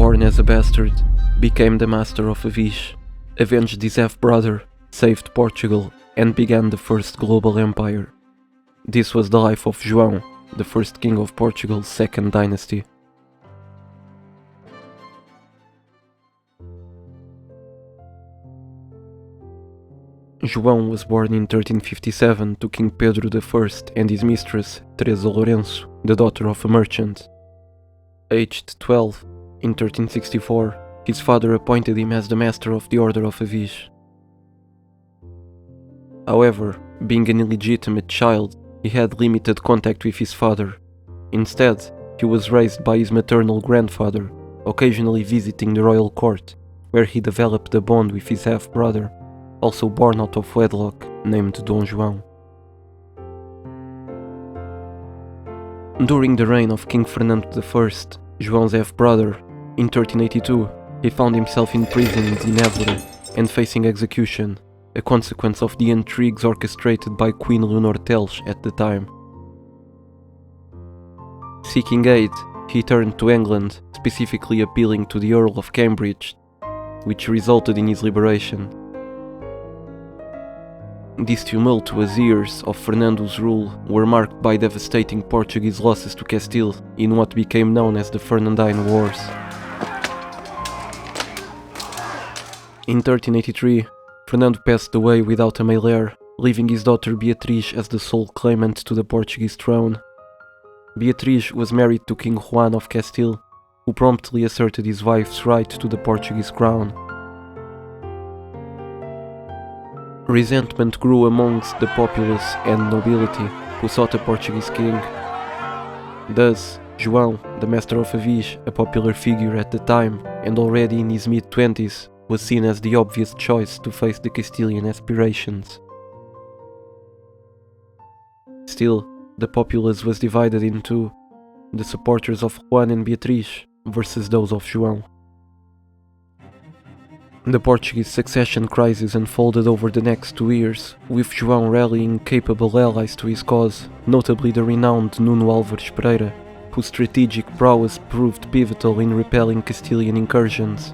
born as a bastard, became the master of Aviz, avenged his half-brother, saved Portugal, and began the first global empire. This was the life of João, the first king of Portugal's second dynasty. João was born in 1357 to King Pedro I and his mistress, Teresa Lourenço, the daughter of a merchant. Aged 12, in 1364, his father appointed him as the master of the Order of Aviz. However, being an illegitimate child, he had limited contact with his father. Instead, he was raised by his maternal grandfather, occasionally visiting the royal court, where he developed a bond with his half-brother, also born out of wedlock, named Dom João. During the reign of King Fernando I, João's half-brother, in 1382, he found himself imprisoned in Évora and facing execution, a consequence of the intrigues orchestrated by Queen Leonor Teles at the time. Seeking aid, he turned to England, specifically appealing to the Earl of Cambridge, which resulted in his liberation. These tumultuous years of Fernando's rule were marked by devastating Portuguese losses to Castile in what became known as the Fernandine Wars. In 1383, Fernando passed away without a male heir, leaving his daughter Beatriz as the sole claimant to the Portuguese throne. Beatriz was married to King João of Castile, who promptly asserted his wife's right to the Portuguese crown. Resentment grew amongst the populace and nobility, who sought a Portuguese king. Thus, João, the master of Aviz, a popular figure at the time and already in his mid-20s, was seen as the obvious choice to face the Castilian aspirations. Still, the populace was divided in two, the supporters of João and Beatriz versus those of João. The Portuguese succession crisis unfolded over the next 2 years, with João rallying capable allies to his cause, notably the renowned Nuno Álvares Pereira, whose strategic prowess proved pivotal in repelling Castilian incursions.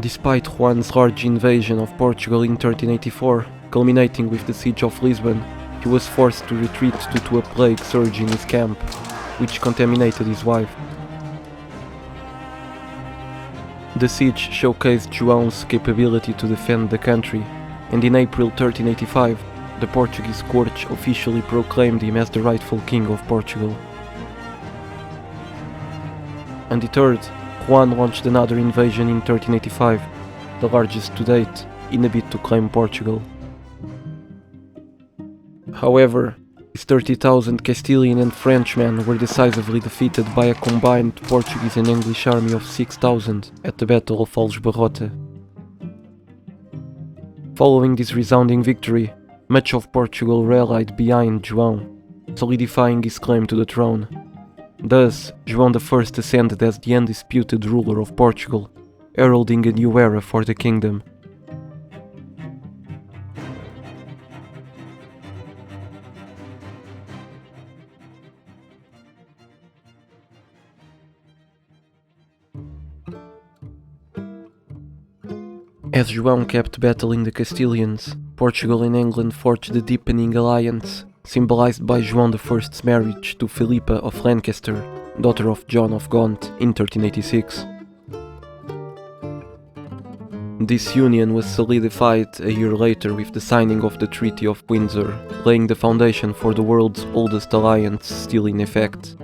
Despite João's large invasion of Portugal in 1384, culminating with the siege of Lisbon, he was forced to retreat due to a plague surge in his camp, which contaminated his wife. The siege showcased João's capability to defend the country, and in April 1385, the Portuguese court officially proclaimed him as the rightful king of Portugal. Undeterred, João launched another invasion in 1385, the largest to date, in a bid to claim Portugal. However, his 30,000 Castilian and Frenchmen were decisively defeated by a combined Portuguese and English army of 6,000 at the Battle of Aljubarrota. Following this resounding victory, much of Portugal rallied behind João, solidifying his claim to the throne. Thus, João I ascended as the undisputed ruler of Portugal, heralding a new era for the kingdom. As João kept battling the Castilians, Portugal and England forged a deepening alliance, symbolized by João I's marriage to Philippa of Lancaster, daughter of John of Gaunt, in 1386. This union was solidified a year later with the signing of the Treaty of Windsor, laying the foundation for the world's oldest alliance still in effect.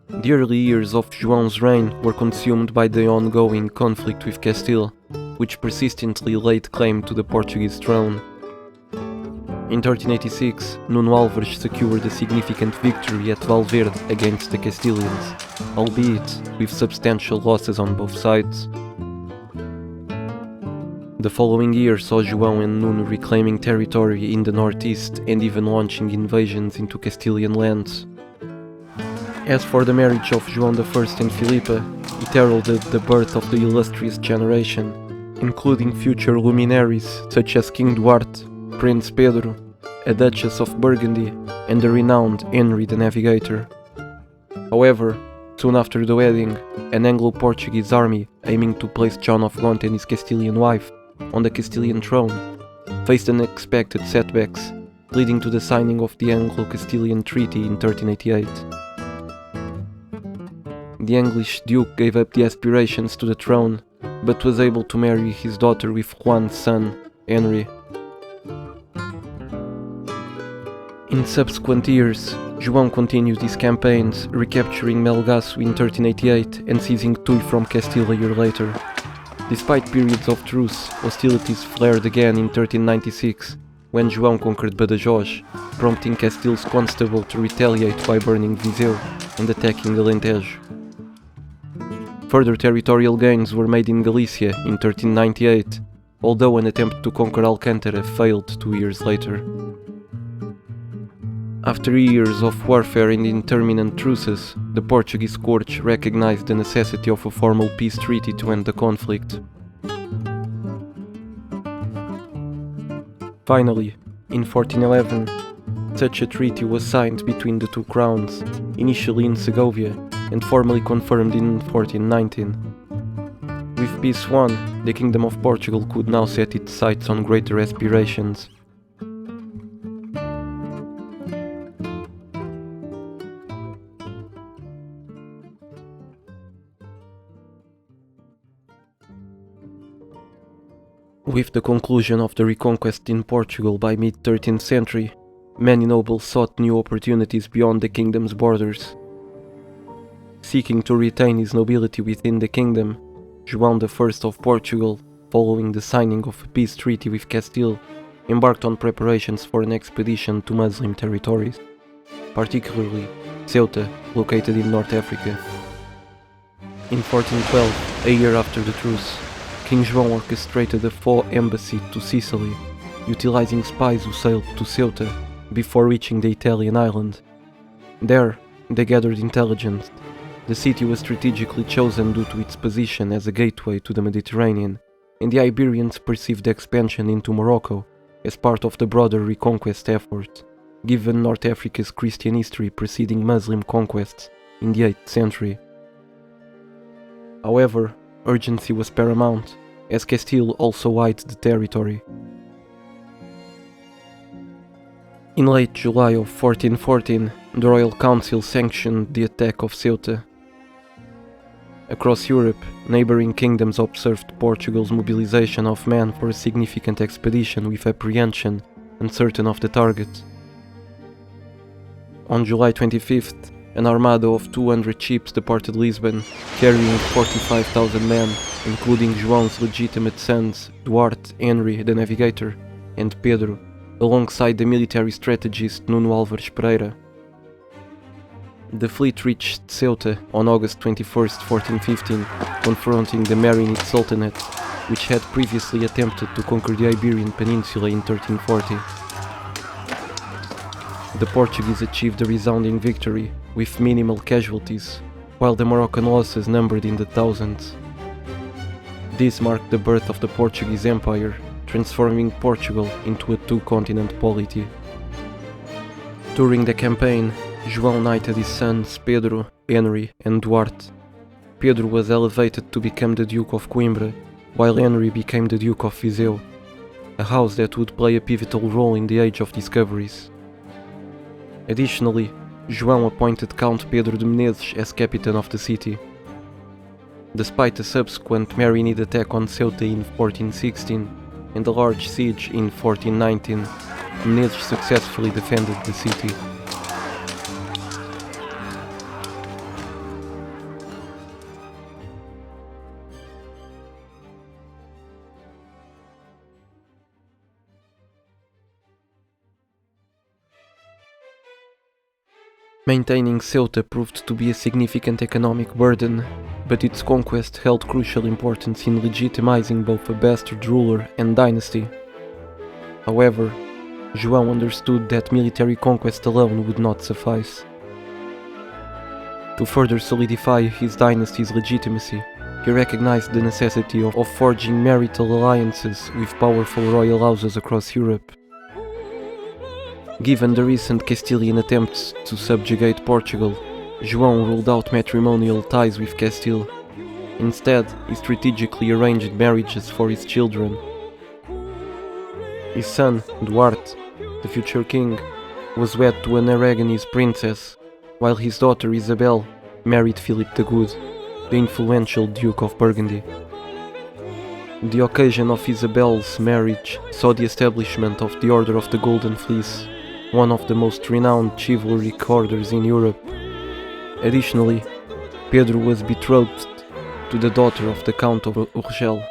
The early years of João's reign were consumed by the ongoing conflict with Castile, which persistently laid claim to the Portuguese throne. In 1386, Nuno Álvares secured a significant victory at Valverde against the Castilians, albeit with substantial losses on both sides. The following year saw João and Nuno reclaiming territory in the northeast and even launching invasions into Castilian lands. As for the marriage of João I and Philippa, it heralded the birth of the illustrious generation, including future luminaries such as King Duarte, Prince Pedro, a Duchess of Burgundy, and the renowned Henry the Navigator. However, soon after the wedding, an Anglo-Portuguese army aiming to place John of Gaunt and his Castilian wife on the Castilian throne faced unexpected setbacks, leading to the signing of the Anglo-Castilian Treaty in 1388. The English duke gave up the aspirations to the throne, but was able to marry his daughter with Juan's son, Henry. In subsequent years, João continued his campaigns, recapturing Melgaço in 1388 and seizing Tui from Castile a year later. Despite periods of truce, hostilities flared again in 1396, when João conquered Badajoz, prompting Castile's constable to retaliate by burning Viseu and attacking Alentejo. Further territorial gains were made in Galicia in 1398, although an attempt to conquer Alcântara failed 2 years later. After years of warfare and intermittent truces, the Portuguese court recognized the necessity of a formal peace treaty to end the conflict. Finally, in 1411, such a treaty was signed between the two crowns, initially in Segovia and formally confirmed in 1419. With peace won, the Kingdom of Portugal could now set its sights on greater aspirations. With the conclusion of the reconquest in Portugal by mid-13th century, many nobles sought new opportunities beyond the kingdom's borders. Seeking to retain his nobility within the kingdom, João I of Portugal, following the signing of a peace treaty with Castile, embarked on preparations for an expedition to Muslim territories, particularly Ceuta, located in North Africa. In 1412, a year after the truce, King João orchestrated a faux embassy to Sicily, utilizing spies who sailed to Ceuta before reaching the Italian island. There, they gathered intelligence. The city was strategically chosen due to its position as a gateway to the Mediterranean, and the Iberians perceived expansion into Morocco as part of the broader reconquest effort, given North Africa's Christian history preceding Muslim conquests in the 8th century. However, urgency was paramount, as Castile also eyed the territory. In late July of 1414, the Royal Council sanctioned the attack of Ceuta. Across Europe, neighboring kingdoms observed Portugal's mobilization of men for a significant expedition with apprehension uncertain of the target. On July 25th, an armada of 200 ships departed Lisbon, carrying 45,000 men, including João's legitimate sons Duarte, Henry the Navigator, and Pedro, alongside the military strategist Nuno Álvares Pereira. The fleet reached Ceuta on August 21, 1415, confronting the Marinid Sultanate, which had previously attempted to conquer the Iberian Peninsula in 1340. The Portuguese achieved a resounding victory, with minimal casualties, while the Moroccan losses numbered in the thousands. This marked the birth of the Portuguese Empire, transforming Portugal into a two-continent polity. During the campaign, João knighted his sons Pedro, Henry, and Duarte. Pedro was elevated to become the Duke of Coimbra, while Henry became the Duke of Viseu, a house that would play a pivotal role in the Age of Discoveries. Additionally, João appointed Count Pedro de Menezes as captain of the city. Despite a subsequent Marinid attack on Ceuta in 1416 and a large siege in 1419, Menezes successfully defended the city. Maintaining Ceuta proved to be a significant economic burden, but its conquest held crucial importance in legitimizing both a bastard ruler and dynasty. However, João understood that military conquest alone would not suffice. To further solidify his dynasty's legitimacy, he recognized the necessity of forging marital alliances with powerful royal houses across Europe. Given the recent Castilian attempts to subjugate Portugal, João ruled out matrimonial ties with Castile. Instead, he strategically arranged marriages for his children. His son, Duarte, the future king, was wed to an Aragonese princess, while his daughter Isabel married Philip the Good, the influential Duke of Burgundy. The occasion of Isabel's marriage saw the establishment of the Order of the Golden Fleece, one of the most renowned chivalric orders in Europe. Additionally, Pedro was betrothed to the daughter of the Count of Urgel.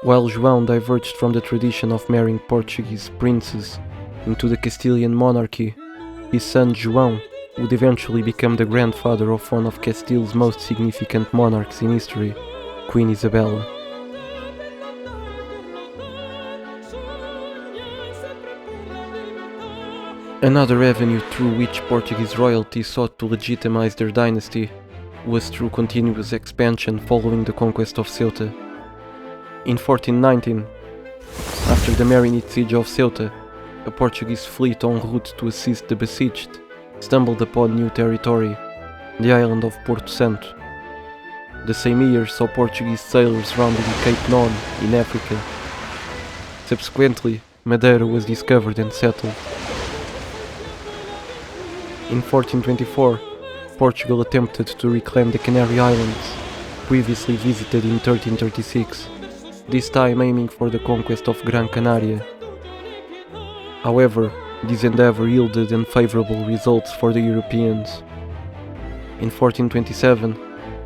While João diverged from the tradition of marrying Portuguese princes into the Castilian monarchy, his son João would eventually become the grandfather of one of Castile's most significant monarchs in history, Queen Isabella. Another avenue through which Portuguese royalty sought to legitimize their dynasty was through continuous expansion following the conquest of Ceuta. In 1419, after the Marinid siege of Ceuta, a Portuguese fleet en route to assist the besieged stumbled upon new territory, the island of Porto Santo. The same year saw Portuguese sailors rounding Cape Non in Africa. Subsequently, Madeira was discovered and settled. In 1424, Portugal attempted to reclaim the Canary Islands, previously visited in 1336, this time aiming for the conquest of Gran Canaria. However, this endeavor yielded unfavorable results for the Europeans. In 1427,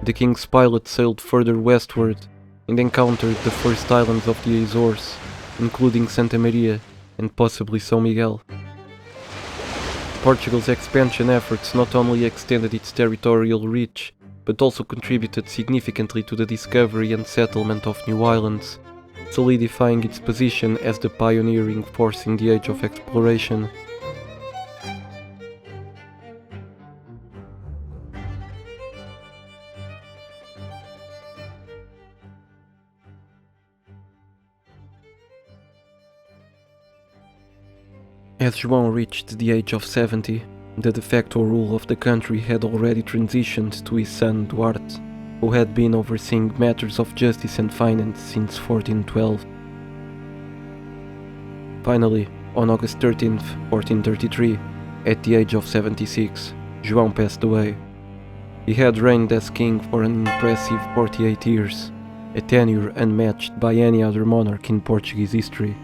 the king's pilot sailed further westward and encountered the first islands of the Azores, including Santa Maria and possibly São Miguel. Portugal's expansion efforts not only extended its territorial reach, but also contributed significantly to the discovery and settlement of new islands, solidifying its position as the pioneering force in the age of exploration. As João reached the age of 70, the de facto rule of the country had already transitioned to his son Duarte, who had been overseeing matters of justice and finance since 1412. Finally, on August 13, 1433, at the age of 76, João passed away. He had reigned as king for an impressive 48 years, a tenure unmatched by any other monarch in Portuguese history.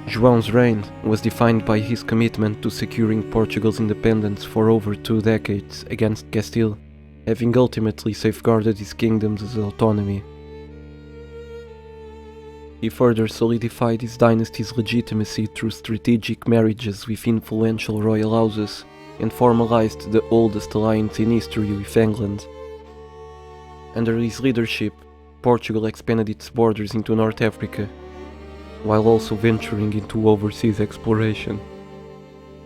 João's reign was defined by his commitment to securing Portugal's independence for over 2 decades against Castile, having ultimately safeguarded his kingdom's autonomy. He further solidified his dynasty's legitimacy through strategic marriages with influential royal houses and formalized the oldest alliance in history with England. Under his leadership, Portugal expanded its borders into North Africa, while also venturing into overseas exploration,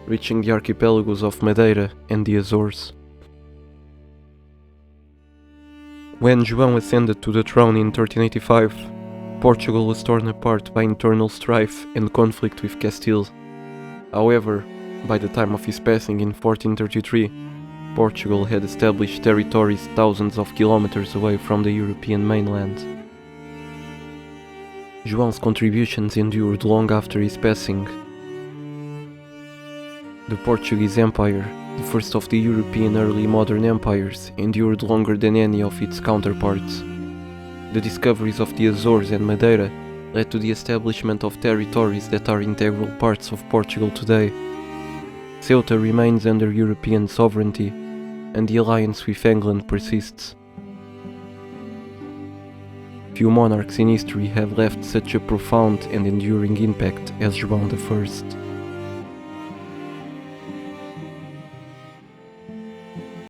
reaching the archipelagos of Madeira and the Azores. When João ascended to the throne in 1385, Portugal was torn apart by internal strife and conflict with Castile. However, by the time of his passing in 1433, Portugal had established territories thousands of kilometers away from the European mainland. João's contributions endured long after his passing. The Portuguese Empire, the first of the European early modern empires, endured longer than any of its counterparts. The discoveries of the Azores and Madeira led to the establishment of territories that are integral parts of Portugal today. Ceuta remains under European sovereignty, and the alliance with England persists. Few monarchs in history have left such a profound and enduring impact as João I.